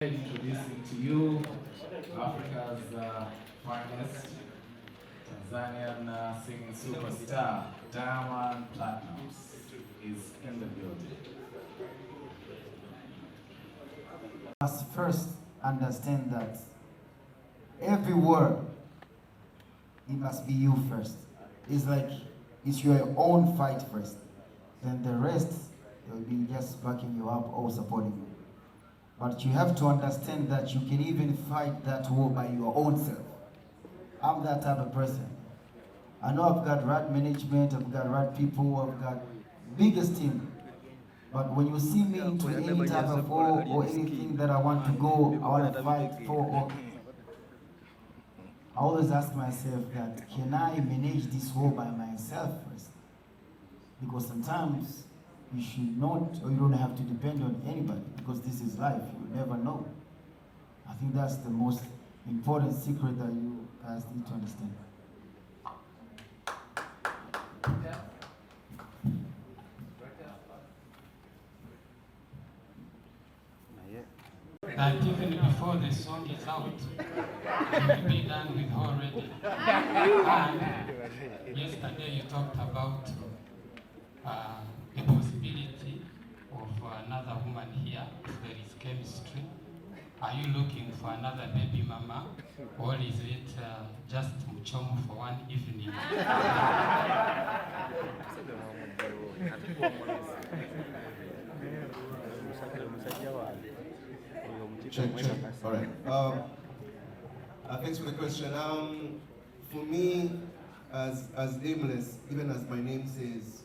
Introducing to you Africa's finest Tanzanian singing superstar, Diamond Platnumz, is in the building. Must first understand that every word, it must be you first. It's like it's your own fight first. Then the rest will be just backing you up or supporting you. But you have to understand that you can even fight that war by your own self. I'm that type of person. I know I've got right management, I've got right people, I've got biggest team. But when you see me into any type of war or anything that I want to go, I want to fight for, or I always ask myself that, can I manage this war by myself first? Because sometimes you should not, or you don't have to depend on anybody, because this is life, you never know. I think that's the most important secret that you guys need to understand. That even before the song is out, you will be done with already. And yesterday you talked about the possibility of another woman here, if there is chemistry. Are you looking for another baby mama, or is it just mchomo for one evening? Check. All right. Thanks for the question. For me, as aimless, even as my name says,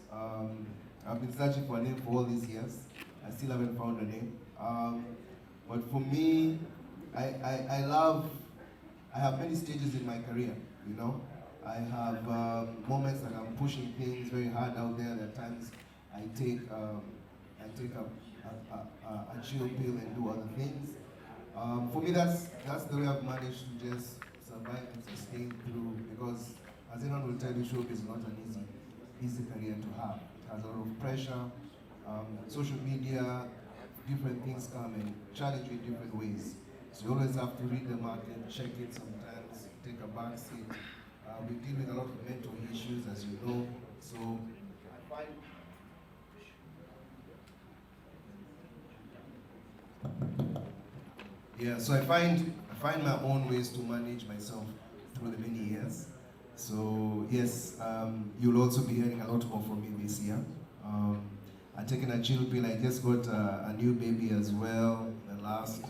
I've been searching for a name for all these years. I still haven't found a name. But for me, I have many stages in my career, you know. I have moments that I'm pushing things very hard out there. There are times I take a chill pill and do other things. For me, that's the way I've managed to just survive and sustain through, because as anyone will tell you, showbiz is not an easy career to have. It has a lot of pressure. Social media, different things come and challenge you in different ways. So you always have to read the market, check it sometimes, take a back seat. We deal with a lot of mental issues, as you know. So I find so I find my own ways to manage myself through the many years. So yes, you'll also be hearing a lot more from me this year. I've taken a chill pill. I just got a new baby as well the last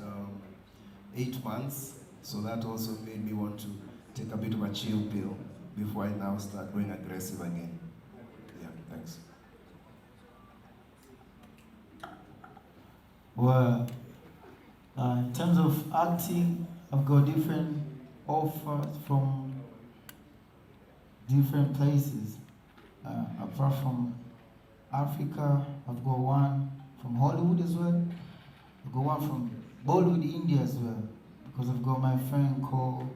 8 months. So that also made me want to take a bit of a chill pill before I now start going aggressive again. Yeah, thanks. Well, in terms of acting, I've got different offers from different places. Apart from Africa, I've got one from Hollywood as well. I've got one from Bollywood, India as well, because I've got my friend called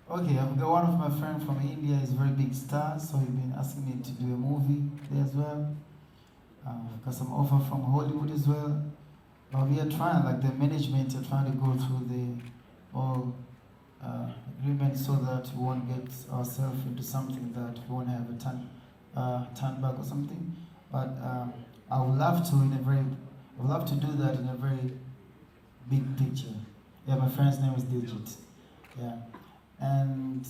Okay, I've got one of my friends from India, he's a very big star, so he's been asking me to do a movie there as well. I've got some offer from Hollywood as well. But we are trying, like the management are trying to go through the all agreement so that we won't get ourselves into something that we won't have a turn back or something. But I would love to do that in a very big picture. Yeah, my friend's name is Digit. Yeah. And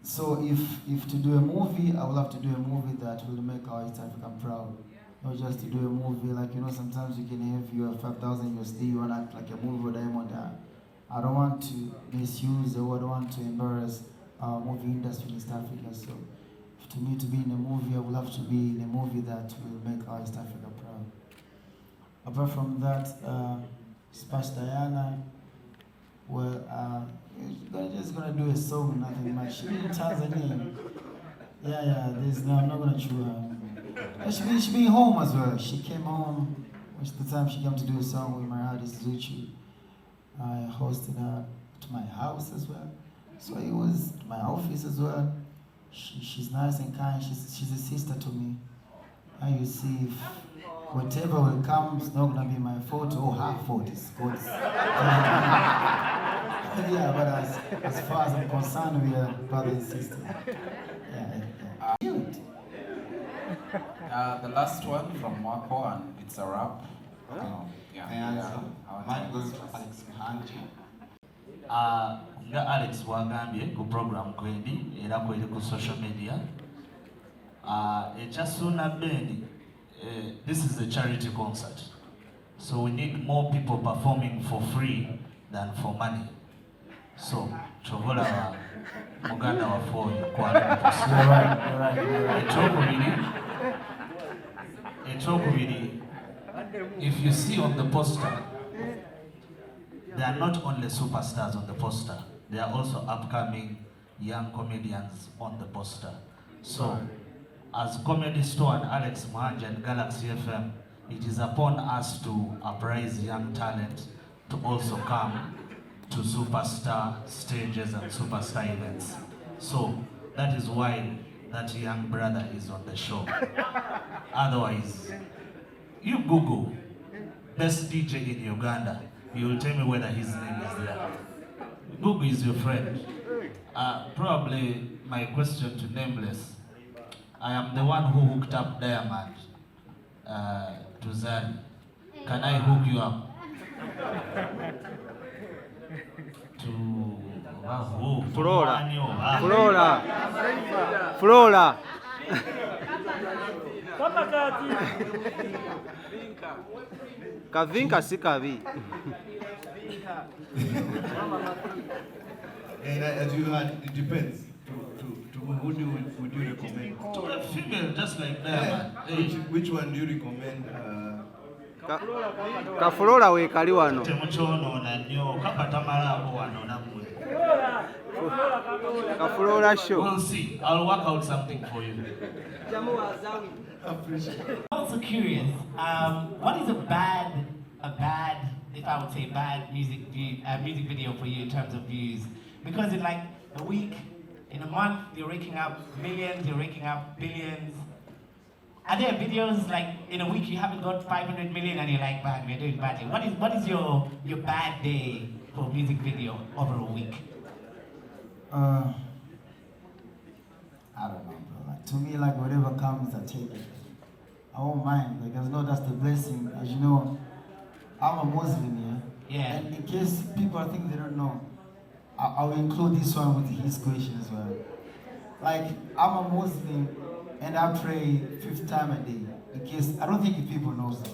so if to do a movie, I would love to do a movie that will make our East Africa proud. Not just to do a movie, like, you know, sometimes you can have your 5,000 USD, you want to act like a movie with Diamond. I don't want to misuse or I don't want to embarrass our movie industry in East Africa. So to me, to be in a movie, I would love to be in a movie that will make our East Africa proud. Apart from that, Splash Diana, well, just gonna do a song, nothing much. She's in Tanzania. Yeah, I'm not gonna chew her. She be home as well. She came home, which the time she came to do a song with my artist Zuchi. I hosted her to my house as well. So it was to my office as well. She's nice and kind. She's a sister to me. And you see, if whatever will come, it's not gonna be my fault or her fault. It's God's. Yeah, but as far as I'm concerned, we are brother and sister. Yeah. The last one from Wako, and it's a wrap. Alex Mhanji. Nga Alex wagambye ku program kwendi era kweli ku social media. Echasuna bendi, this is a charity concert. So we need more people performing for free than for money. So, chogola muganda wa foyo kwa Echokubiri, if you see on the poster, they are not only superstars on the poster, they are also upcoming young comedians on the poster. So, as Comedy Store and Alex Mhanji and Galaxy FM, it is upon us to uprise young talent to also come to superstar stages and superstar events. So, that is why that young brother is on the show. Otherwise, you Google best DJ in Uganda, you will tell me whether his name is there. Google is your friend. Probably my question to Nameless, I am the one who hooked up Diamond to Zari. Can I hook you up? Flora. Kavinka si kavi. And as you heard, it depends. Who would you recommend? To a female, just like that. Yeah. Which one do you recommend? Ka Flora we kali wano. Ka Flora show. We'll see. I'll work out something for you. I'm also curious. What is a bad, if I would say bad music video for you in terms of views? Because in like a week, in a month, you're raking up millions, you're raking up billions. Are there videos like in a week you haven't got 500 million and you're like, man, we're doing badly? What is your bad day for music video over a week? I don't know, bro. Like, to me, like whatever comes, I take it. I won't mind. Like, as long as the blessing, as you know, I'm a Muslim, Yeah. And in case people think they don't know, I will include this one with his question as well. Like, I'm a Muslim and I pray 5 times a day. In case, I don't think if people know that.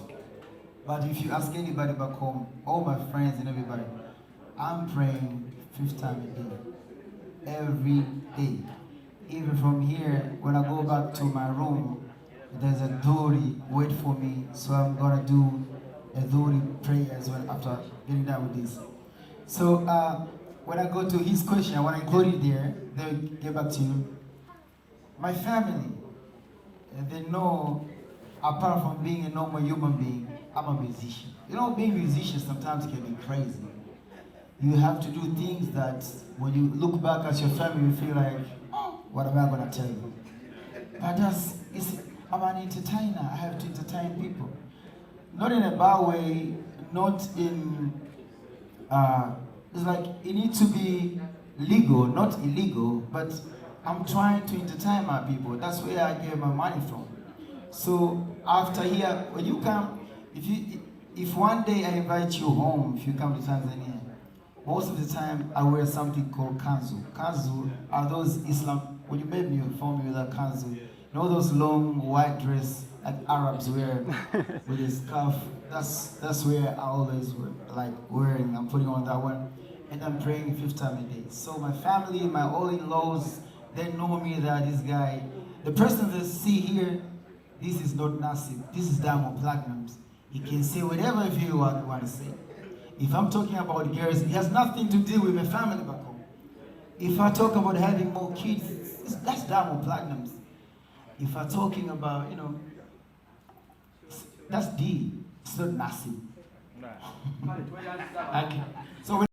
But if you ask anybody back home, all my friends and everybody, I'm praying 5 times a day. Every day. Even from here, when I go back to my room, there's a dhuri wait for me. So I'm gonna do a dhuri prayer as well after getting done with this. So, when I go to his question, I want to include it there, then we get back to you. My family, they know, apart from being a normal human being, I'm a musician. You know, being a musician sometimes can be crazy. You have to do things that when you look back at your family, you feel like, oh, what am I going to tell you? But I'm an entertainer. I have to entertain people. Not in a bad way, not in... it's like it needs to be legal, not illegal, but I'm trying to entertain my people. That's where I get my money from. So after here, when you come, if one day I invite you home, if you come to Tanzania, most of the time I wear something called kanzu. Kanzu are those Islam, when you made me inform me with a kanzu, you know those long white dress like Arabs wear with a scarf. That's where I always like wearing. I'm putting on that one. And I'm praying 5 times a day. So my family, my all-in-laws, they know me that this guy, the person that see here, this is not Nasib, this is Diamond Platinums. He can say whatever he want to say. If I'm talking about girls, it has nothing to do with my family back home. If I talk about having more kids, that's Diamond Platinums. If I'm talking about, that's D, it's not Nasib. Okay. So